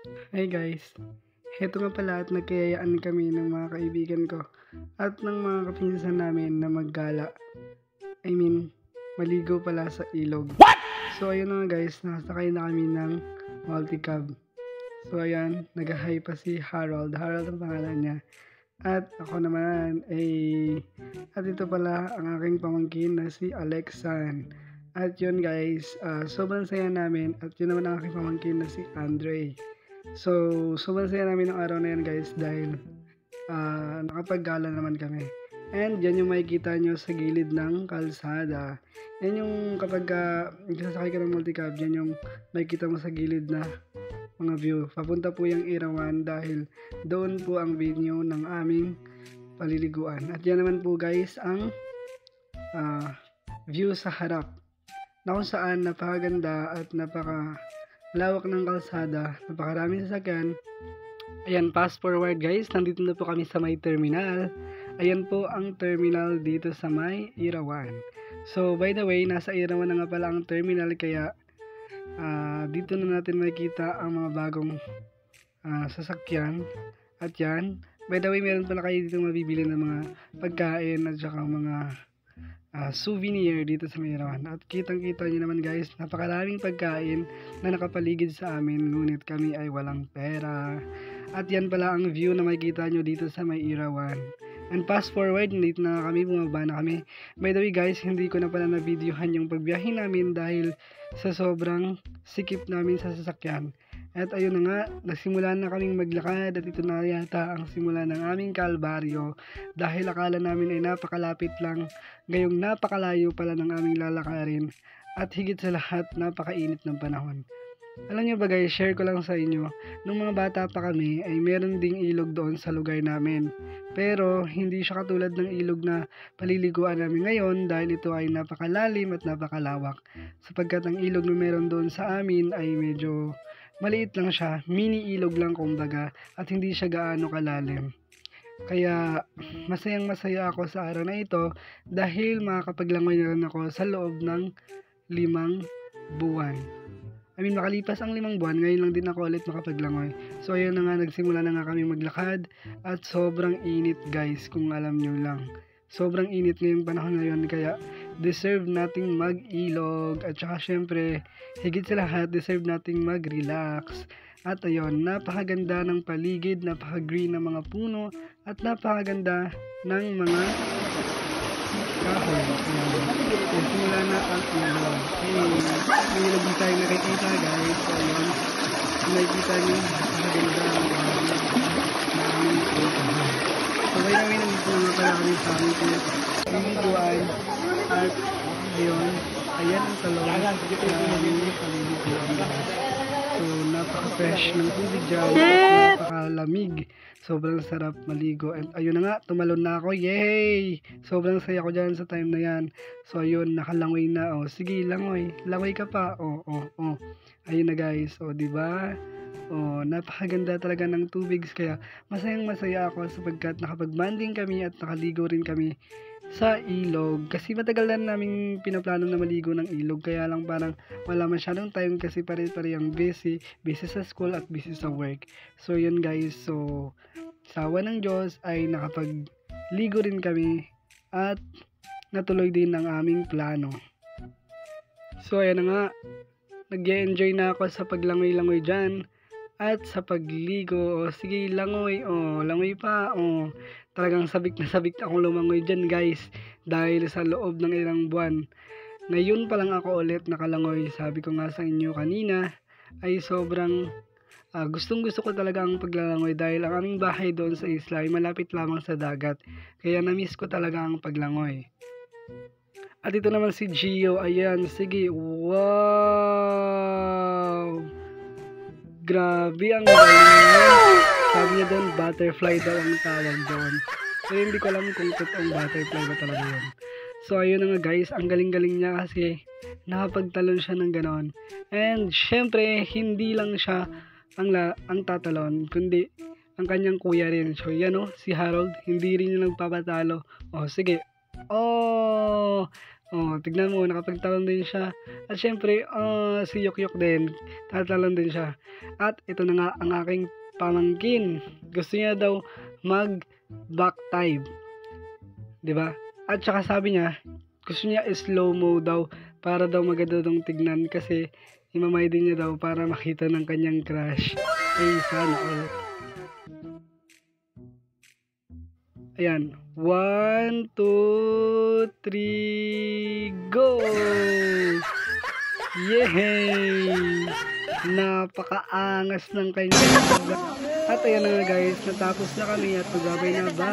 Hey guys, heto nga pala at nagkayayaan kami ng mga kaibigan ko at ng mga kapinsan namin na maggala. Maligo pala sa ilog. So ayun na nga guys, nasakay na kami ng multicab. So ayan, nag-hi pa si Harold. Harold ang pangalan niya. At ako naman at ito pala ang aking pamangkin na si Alexan. At yun guys, sobrang saya namin at yun naman ang aking pamangkin na si Andre. So, sobrang saya namin ng araw na yan guys dahil nakapaggala naman kami. And yan yung makikita nyo sa gilid ng kalsada. Yan yung kapag nagsasakay ka ng multicab, yan yung makikita mo sa gilid na mga view. Papunta po yung Irawan dahil doon po ang venue ng aming paliliguan. At yan naman po guys ang view sa harap na kung saan napakaganda at lawak ng kalsada, napakaraming sasakyan. Ayan, fast forward guys, nandito na po kami sa may terminal. Ayan po ang terminal dito sa may Irawan. So by the way, nasa Irawan na nga pala ang terminal kaya dito na natin makikita ang mga bagong sasakyan. At yan, by the way, meron pala kayo dito mabibili ng mga pagkain at saka mga souvenir dito sa Mayrawan. At kitang-kita nyo naman guys, napakaraming pagkain na nakapaligid sa amin, ngunit kami ay walang pera. At yan pala ang view na makikita nyo dito sa Mayrawan. And fast forward, dito na kami, bumaba na kami. By the way guys, hindi ko na pala na-videohan yung pagbiyahe namin dahil sa sobrang sikip namin sa sasakyan. At ayun na nga, nagsimula na kaming maglakad at ito na yata ang simula ng aming kalbaryo dahil akala namin ay napakalapit lang, ngayong napakalayo pala ng aming lalakarin at higit sa lahat napakainit ng panahon. Alam nyo ba guys, share ko lang sa inyo, nung mga bata pa kami ay meron ding ilog doon sa lugar namin. Pero hindi siya katulad ng ilog na paliliguan namin ngayon dahil ito ay napakalalim at napakalawak. Sapagkat ang ilog na meron doon sa amin ay medyo maliit lang siya, mini ilog lang kumbaga at hindi siya gaano kalalim. Kaya masayang masaya ako sa araw na ito dahil makakapaglangoy na rin ako sa loob ng 5 buwan. Makalipas ang 5 buwan, ngayon lang din ako ulit makapaglangoy. So ayun na nga, nagsimula na nga kami maglakad at sobrang init guys, kung alam nyo lang. Sobrang init ngayong panahon na yun, kaya deserve nating mag-ilog at saka syempre, higit sa lahat, deserve nating mag-relax. At ayun, napakaganda ng paligid, napaka-green ng mga puno at napakaganda ng mga kahoy. Simula na ang ilog. May ilog din tayong nakikita guys. So ayun, nakikita nyo, napakaganda ng aming ilog. So by the way, nandito nga pala kami sa aming paliliguan. At ayun, ayan ang talong na aming paliliguan guys. So napaka-fresh ng tubig dyan, napakalamig, sobrang sarap maligo. And ayun na nga, tumalon na ako, yay! Sobrang saya ko dyan sa time na yan. So ayun, nakalangoy na, sige langoy, langoy ka pa, ayun na guys, diba? Napakaganda talaga ng tubig, kaya masayang masaya ako sapagkat nakapag-banding kami at nakaligo rin kami sa ilog. Kasi matagal na namin pinaplano na maligo ng ilog, kaya lang parang wala masyadong time kasi pare-parehang busy sa school at busy sa work. So yun guys, so sa awa ng Diyos ay nakapagligo rin kami at natuloy din ang aming plano. So ayan na nga, nag-enjoy na ako sa paglangoy-langoy dyan at sa pagligo. Sige langoy, langoy pa, talagang sabik na sabik akong lumangoy dyan guys dahil sa loob ng ilang buwan. Ngayon pa lang ako ulit nakalangoy. Sabi ko nga sa inyo kanina ay sobrang gustong gusto ko talaga ang paglalangoy dahil ang aming bahay doon sa isla ay malapit lamang sa dagat. Kaya na-miss ko talaga ang paglangoy. At ito naman si Gio, ayan, sige, wow! Grabe ang galing. Sabi niya doon, butterfly daw ang tawag doon. Pero hindi ko alam kung totoong butterfly ba talaga yun. So ayun na nga guys, ang galing-galing niya kasi nakapagtalon siya ng ganon. And syempre, hindi lang siya ang tatalon, kundi ang kanyang kuya rin. So yan si Harold, hindi rin niya nagpapatalo. Sige. Oh, tignan mo, nakapagtalon din siya. At syempre, si Yukyuk din, tatalon din siya. At ito na nga ang aking pamangkin. Gusto niya daw mag-back dive. 'Di ba? At saka sabi niya, gusto niya slow-mo daw para daw maganda daw tignan kasi imamay din niya daw para makita ng kanyang crush. Ay, sana all. Ayan. 1, 2, 3, go! Yay! Napakaangas ng kanyang. At ayan na nga guys, natapos na kami at magbabay na ba?